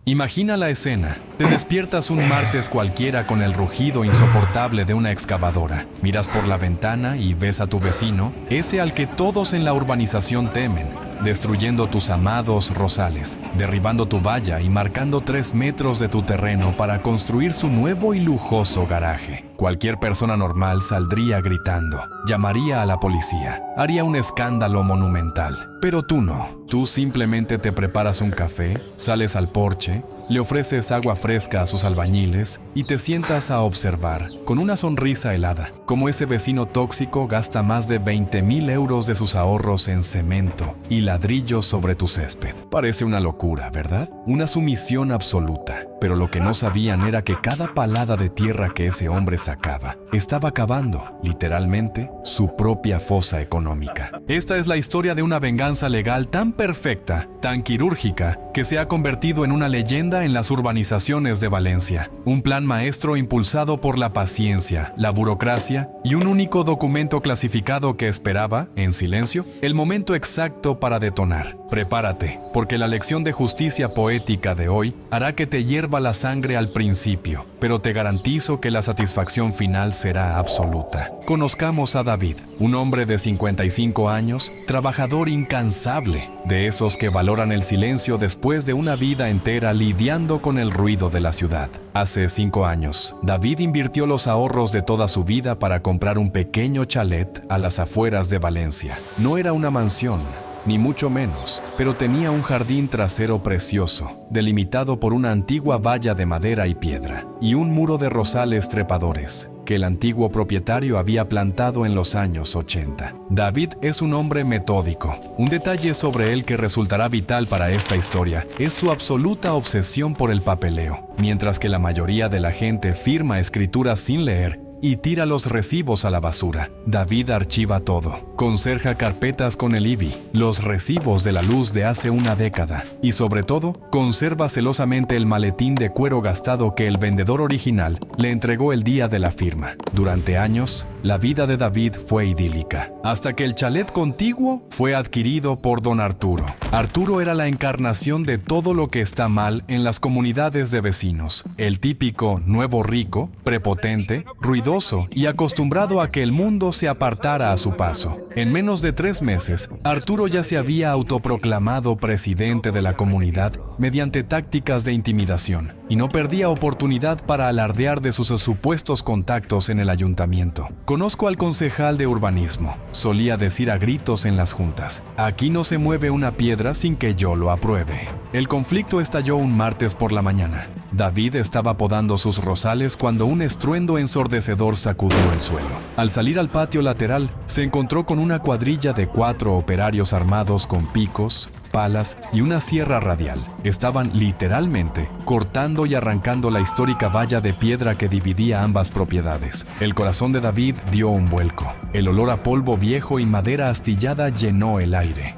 Imagina la escena. Te despiertas un martes cualquiera con el rugido insoportable de una excavadora. Miras por la ventana y ves a tu vecino, ese al que todos en la urbanización temen, destruyendo tus amados rosales, derribando tu valla y marcando 3 metros de tu terreno para construir su nuevo y lujoso garaje. Cualquier persona normal saldría gritando, llamaría a la policía, haría un escándalo monumental. Pero tú no. Tú simplemente te preparas un café, sales al porche, le ofreces agua fresca a sus albañiles y te sientas a observar, con una sonrisa helada, cómo ese vecino tóxico gasta más de 20,000 euros de sus ahorros en cemento y ladrillos sobre tu césped. Parece una locura, ¿verdad? Una sumisión absoluta. Pero lo que no sabían era que cada palada de tierra que ese hombre sacaba estaba cavando, literalmente, su propia fosa económica. Esta es la historia de una venganza legal tan perfecta, tan quirúrgica, que se ha convertido en una leyenda en las urbanizaciones de Valencia. Un plan maestro impulsado por la paciencia, la burocracia y un único documento clasificado que esperaba, en silencio, el momento exacto para detonar. Prepárate, porque la lección de justicia poética de hoy hará que te hierva la sangre al principio, pero te garantizo que la satisfacción final será absoluta. Conozcamos a David, un hombre de 55 años, trabajador incansable, de esos que valoran el silencio después de una vida entera lidiando con el ruido de la ciudad. Hace 5 años, David invirtió los ahorros de toda su vida para comprar un pequeño chalet a las afueras de Valencia. No era una mansión, ni mucho menos, pero tenía un jardín trasero precioso, delimitado por una antigua valla de madera y piedra, y un muro de rosales trepadores, que el antiguo propietario había plantado en los años 80. David es un hombre metódico. Un detalle sobre él que resultará vital para esta historia es su absoluta obsesión por el papeleo. Mientras que la mayoría de la gente firma escrituras sin leer, y tira los recibos a la basura, David archiva todo. Conserja carpetas con el IBI, los recibos de la luz de hace una década y, sobre todo, conserva celosamente el maletín de cuero gastado que el vendedor original le entregó el día de la firma. Durante años, la vida de David fue idílica, hasta que el chalet contiguo fue adquirido por don Arturo. Arturo era la encarnación de todo lo que está mal en las comunidades de vecinos. El típico nuevo rico, prepotente, ruidoso y acostumbrado a que el mundo se apartara a su paso. En menos de 3 meses, Arturo ya se había autoproclamado presidente de la comunidad mediante tácticas de intimidación y no perdía oportunidad para alardear de sus supuestos contactos en el ayuntamiento. Conozco al concejal de urbanismo, solía decir a gritos en las juntas: aquí no se mueve una piedra sin que yo lo apruebe. El conflicto estalló un martes por la mañana. David estaba podando sus rosales cuando un estruendo ensordecedor sacudió el suelo. Al salir al patio lateral, se encontró con una cuadrilla de 4 operarios armados con picos, palas y una sierra radial. Estaban literalmente cortando y arrancando la histórica valla de piedra que dividía ambas propiedades. El corazón de David dio un vuelco. El olor a polvo viejo y madera astillada llenó el aire.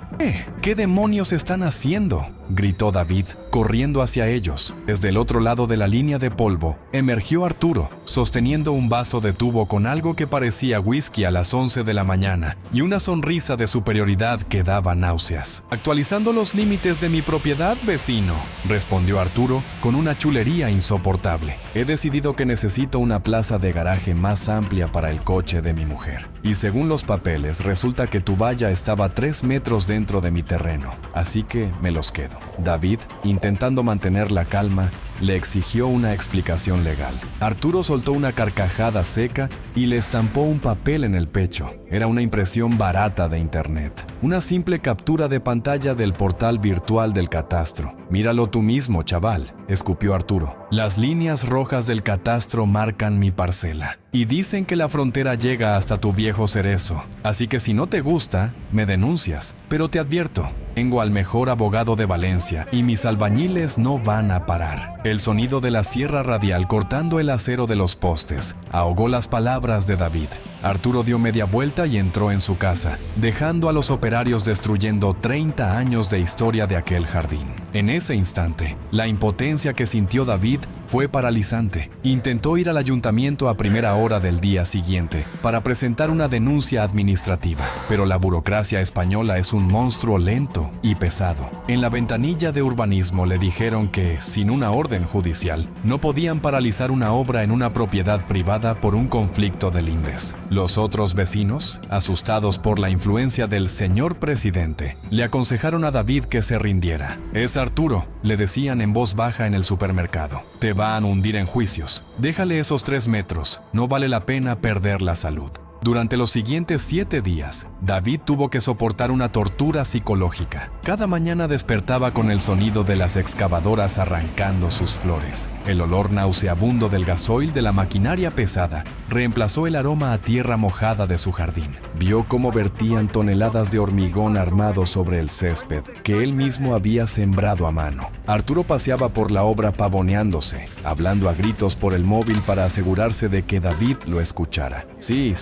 ¿Qué demonios están haciendo?, gritó David, corriendo hacia ellos. Desde el otro lado de la línea de polvo, emergió Arturo, sosteniendo un vaso de tubo con algo que parecía whisky a las 11 de la mañana y una sonrisa de superioridad que daba náuseas. «Actualizando los límites de mi propiedad, vecino», respondió Arturo con una chulería insoportable. «He decidido que necesito una plaza de garaje más amplia para el coche de mi mujer. Y según los papeles, resulta que tu valla estaba 3 metros dentro de mi terreno, así que me los quedo». David, intentando mantener la calma, le exigió una explicación legal. Arturo soltó una carcajada seca y le estampó un papel en el pecho. Era una impresión barata de internet, una simple captura de pantalla del portal virtual del catastro. «Míralo tú mismo, chaval», escupió Arturo. «Las líneas rojas del catastro marcan mi parcela y dicen que la frontera llega hasta tu viejo cerezo. Así que si no te gusta, me denuncias. Pero te advierto, tengo al mejor abogado de Valencia y mis albañiles no van a parar». El sonido de la sierra radial cortando el acero de los postes ahogó las palabras de David. Arturo dio media vuelta y entró en su casa, dejando a los operarios destruyendo 30 años de historia de aquel jardín. En ese instante, la impotencia que sintió David fue paralizante. Intentó ir al ayuntamiento a primera hora del día siguiente para presentar una denuncia administrativa, pero la burocracia española es un monstruo lento y pesado. En la ventanilla de urbanismo le dijeron que, sin una orden judicial, no podían paralizar una obra en una propiedad privada por un conflicto de lindes. Los otros vecinos, asustados por la influencia del señor presidente, le aconsejaron a David que se rindiera. «Es Arturo», le decían en voz baja en el supermercado. «Te van a hundir en juicios. Déjale esos 3 metros. No vale la pena perder la salud». Durante los siguientes 7 días, David tuvo que soportar una tortura psicológica. Cada mañana despertaba con el sonido de las excavadoras arrancando sus flores. El olor nauseabundo del gasoil de la maquinaria pesada reemplazó el aroma a tierra mojada de su jardín. Vio cómo vertían toneladas de hormigón armado sobre el césped que él mismo había sembrado a mano. Arturo paseaba por la obra pavoneándose, hablando a gritos por el móvil para asegurarse de que David lo escuchara. Sí,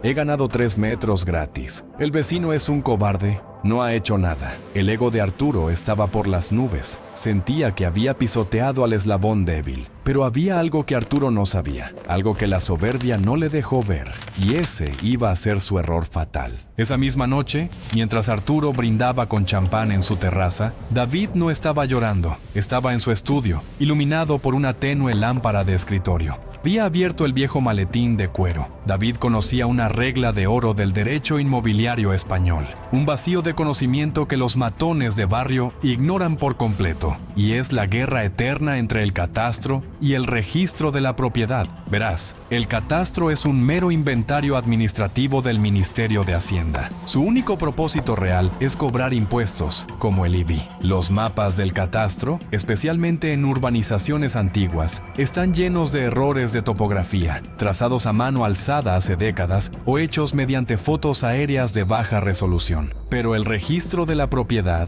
he ganado 3 metros gratis. El vecino es un cobarde. No ha hecho nada. El ego de Arturo estaba por las nubes. Sentía que había pisoteado al eslabón débil. Pero había algo que Arturo no sabía, algo que la soberbia no le dejó ver, y ese iba a ser su error fatal. Esa misma noche, mientras Arturo brindaba con champán en su terraza, David no estaba llorando, estaba en su estudio, iluminado por una tenue lámpara de escritorio. Había abierto el viejo maletín de cuero. David conocía una regla de oro del derecho inmobiliario español, un vacío de conocimiento que los matones de barrio ignoran por completo, y es la guerra eterna entre el catastro y el registro de la propiedad. Verás, el catastro es un mero inventario administrativo del Ministerio de Hacienda. Su único propósito real es cobrar impuestos, como el IBI. Los mapas del catastro, especialmente en urbanizaciones antiguas, están llenos de errores de topografía, trazados a mano alzada hace décadas o hechos mediante fotos aéreas de baja resolución. Pero el registro de la propiedad,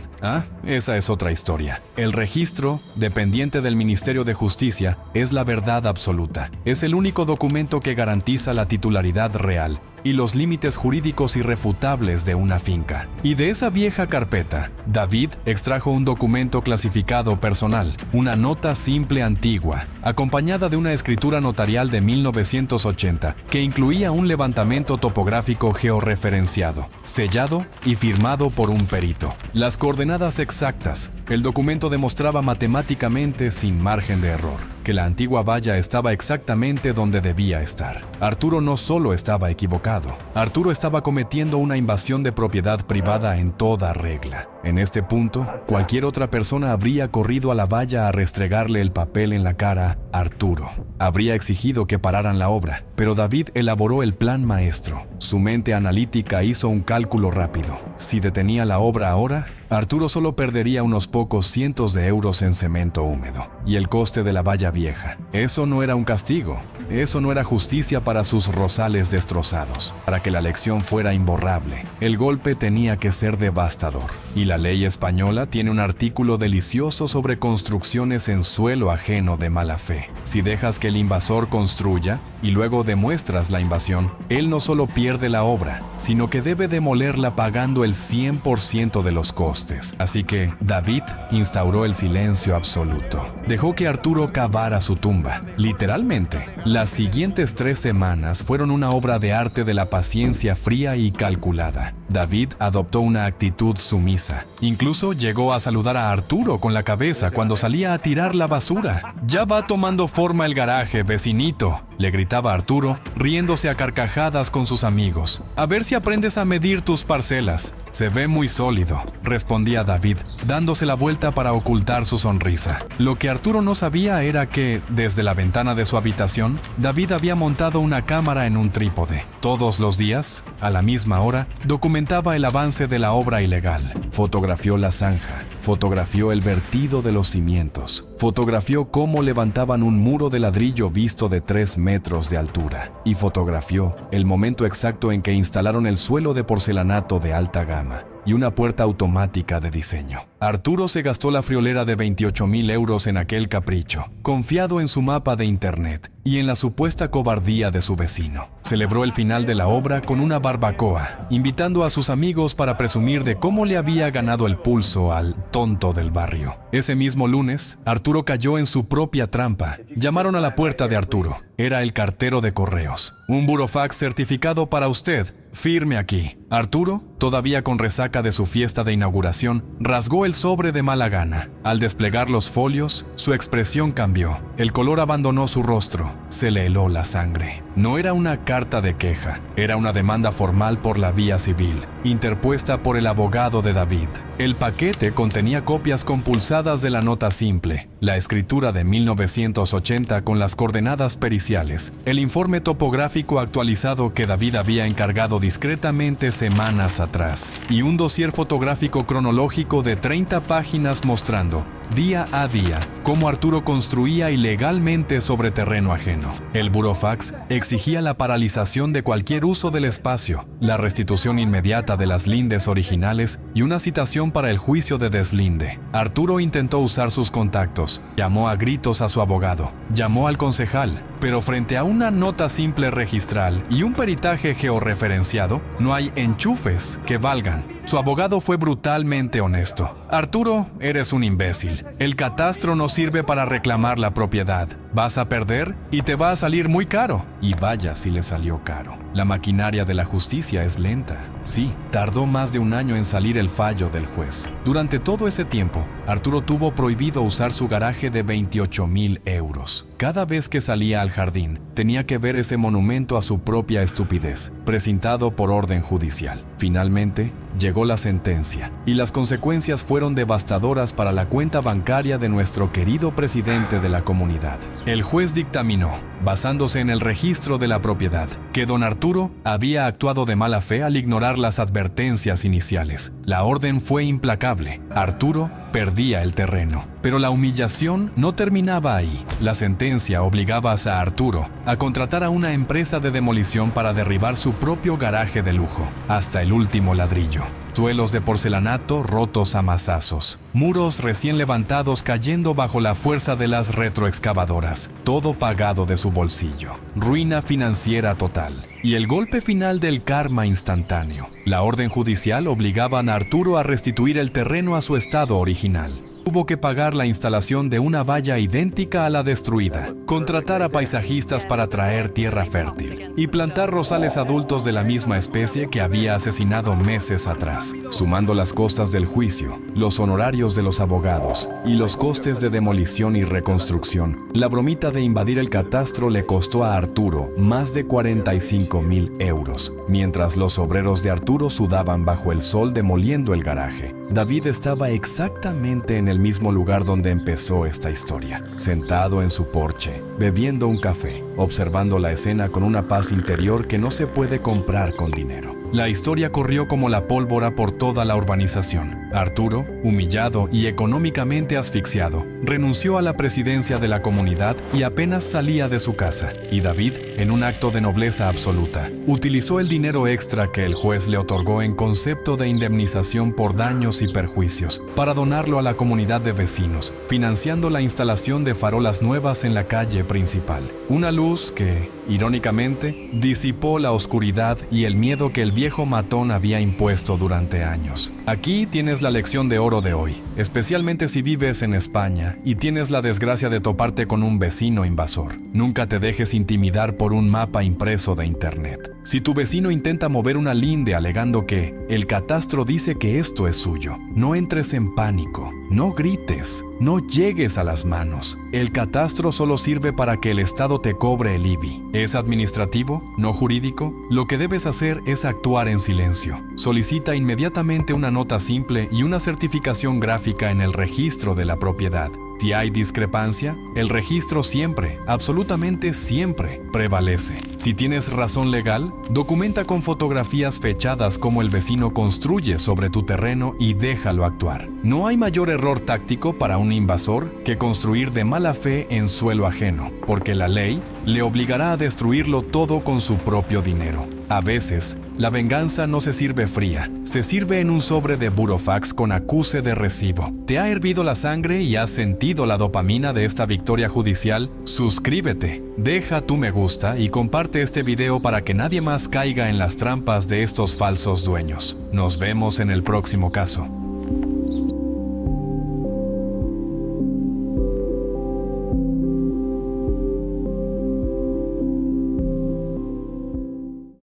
esa es otra historia. El registro, dependiente del Ministerio de Justicia, es la verdad absoluta. Es el único documento que garantiza la titularidad real y los límites jurídicos irrefutables de una finca. Y de esa vieja carpeta, David extrajo un documento clasificado personal, una nota simple antigua, acompañada de una escritura notarial de 1980, que incluía un levantamiento topográfico georreferenciado, sellado y firmado por un perito. Las coordenadas exactas. El documento demostraba matemáticamente, sin margen de error, que la antigua valla estaba exactamente donde debía estar. Arturo no solo estaba equivocado, Arturo estaba cometiendo una invasión de propiedad privada en toda regla. En este punto, cualquier otra persona habría corrido a la valla a restregarle el papel en la cara a Arturo. Habría exigido que pararan la obra, pero David elaboró el plan maestro. Su mente analítica hizo un cálculo rápido. Si detenía la obra ahora, Arturo solo perdería unos pocos cientos de euros en cemento húmedo y el coste de la valla vieja. Eso no era un castigo, eso no era justicia para sus rosales destrozados. Para que la lección fuera imborrable, el golpe tenía que ser devastador. Y la ley española tiene un artículo delicioso sobre construcciones en suelo ajeno de mala fe. Si dejas que el invasor construya y luego demuestras la invasión, él no solo pierde la obra, sino que debe demolerla pagando el 100% de los costos. Así que David instauró el silencio absoluto. Dejó que Arturo cavara su tumba. Literalmente, las siguientes 3 semanas fueron una obra de arte de la paciencia fría y calculada. David adoptó una actitud sumisa. Incluso llegó a saludar a Arturo con la cabeza cuando salía a tirar la basura. «Ya va tomando forma el garaje, vecinito», le gritaba Arturo, riéndose a carcajadas con sus amigos. «A ver si aprendes a medir tus parcelas. Se ve muy sólido», respondía David, dándose la vuelta para ocultar su sonrisa. Lo que Arturo no sabía era que, desde la ventana de su habitación, David había montado una cámara en un trípode. Todos los días, a la misma hora, documentaba el avance de la obra ilegal. Fotografió la zanja, fotografió el vertido de los cimientos, fotografió cómo levantaban un muro de ladrillo visto de 3 metros de altura y fotografió el momento exacto en que instalaron el suelo de porcelanato de alta gama y una puerta automática de diseño. Arturo se gastó la friolera de 28,000 euros en aquel capricho, confiado en su mapa de internet y en la supuesta cobardía de su vecino. Celebró el final de la obra con una barbacoa, invitando a sus amigos para presumir de cómo le había ganado el pulso al tonto del barrio. Ese mismo lunes, Arturo cayó en su propia trampa. Llamaron a la puerta de Arturo. Era el cartero de correos. Un burofax certificado para usted. Firme aquí. Arturo, todavía con resaca de su fiesta de inauguración, rasgó el sobre de mala gana. Al desplegar los folios, su expresión cambió. El color abandonó su rostro. Se le heló la sangre. No era una carta de queja, era una demanda formal por la vía civil, interpuesta por el abogado de David. El paquete contenía copias compulsadas de la nota simple, la escritura de 1980 con las coordenadas periciales, el informe topográfico actualizado que David había encargado discretamente semanas atrás, y un dossier fotográfico cronológico de 30 páginas mostrando, día a día, cómo Arturo construía ilegalmente sobre terreno ajeno. El burofax exigía la paralización de cualquier uso del espacio, la restitución inmediata de las lindes originales y una citación para el juicio de deslinde. Arturo intentó usar sus contactos, llamó a gritos a su abogado, llamó al concejal, pero frente a una nota simple registral y un peritaje georreferenciado, no hay enchufes que valgan. Su abogado fue brutalmente honesto. Arturo, eres un imbécil. El catastro no sirve para reclamar la propiedad. Vas a perder y te va a salir muy caro. Y vaya si le salió caro. La maquinaria de la justicia es lenta. Sí, tardó más de un año en salir el fallo del juez. Durante todo ese tiempo, Arturo tuvo prohibido usar su garaje de 28,000 euros. Cada vez que salía al jardín, tenía que ver ese monumento a su propia estupidez, precintado por orden judicial. Finalmente, llegó la sentencia, y las consecuencias fueron devastadoras para la cuenta bancaria de nuestro querido presidente de la comunidad. El juez dictaminó, basándose en el registro de la propiedad, que don Arturo había actuado de mala fe al ignorar las advertencias iniciales. La orden fue implacable. Arturo perdía el terreno. Pero la humillación no terminaba ahí. La sentencia obligaba a Arturo a contratar a una empresa de demolición para derribar su propio garaje de lujo, hasta el último ladrillo. Suelos de porcelanato rotos a mazazos, muros recién levantados cayendo bajo la fuerza de las retroexcavadoras, todo pagado de su bolsillo. Ruina financiera total. Y el golpe final del karma instantáneo. La orden judicial obligaba a Arturo a restituir el terreno a su estado original. Tuvo que pagar la instalación de una valla idéntica a la destruida, contratar a paisajistas para traer tierra fértil y plantar rosales adultos de la misma especie que había asesinado meses atrás. Sumando las costas del juicio, los honorarios de los abogados y los costes de demolición y reconstrucción, la bromita de invadir el catastro le costó a Arturo más de 45,000 euros. Mientras los obreros de Arturo sudaban bajo el sol demoliendo el garaje, David estaba exactamente en el mismo lugar donde empezó esta historia, sentado en su porche, bebiendo un café, observando la escena con una paz interior que no se puede comprar con dinero. La historia corrió como la pólvora por toda la urbanización. Arturo, humillado y económicamente asfixiado, renunció a la presidencia de la comunidad y apenas salía de su casa. Y David, en un acto de nobleza absoluta, utilizó el dinero extra que el juez le otorgó en concepto de indemnización por daños y perjuicios para donarlo a la comunidad de vecinos, financiando la instalación de farolas nuevas en la calle principal. Una luz que, irónicamente, disipó la oscuridad y el miedo que el viejo matón había impuesto durante años. Aquí tienes la lección de oro de hoy, especialmente si vives en España y tienes la desgracia de toparte con un vecino invasor. Nunca te dejes intimidar por un mapa impreso de internet. Si tu vecino intenta mover una linde alegando que el catastro dice que esto es suyo, no entres en pánico, no grites, no llegues a las manos. El catastro solo sirve para que el Estado te cobre el IBI. ¿Es administrativo, no jurídico? Lo que debes hacer es actuar en silencio. Solicita inmediatamente una nota simple y una certificación gráfica en el registro de la propiedad. Si hay discrepancia, el registro siempre, absolutamente siempre, prevalece. Si tienes razón legal, documenta con fotografías fechadas cómo el vecino construye sobre tu terreno y déjalo actuar. No hay mayor error táctico para un invasor que construir de mala fe en suelo ajeno, porque la ley le obligará a destruirlo todo con su propio dinero. A veces, la venganza no se sirve fría, se sirve en un sobre de burofax con acuse de recibo. ¿Te ha hervido la sangre y has sentido la dopamina de esta victoria judicial? Suscríbete, deja tu me gusta y comparte este video para que nadie más caiga en las trampas de estos falsos dueños. Nos vemos en el próximo caso.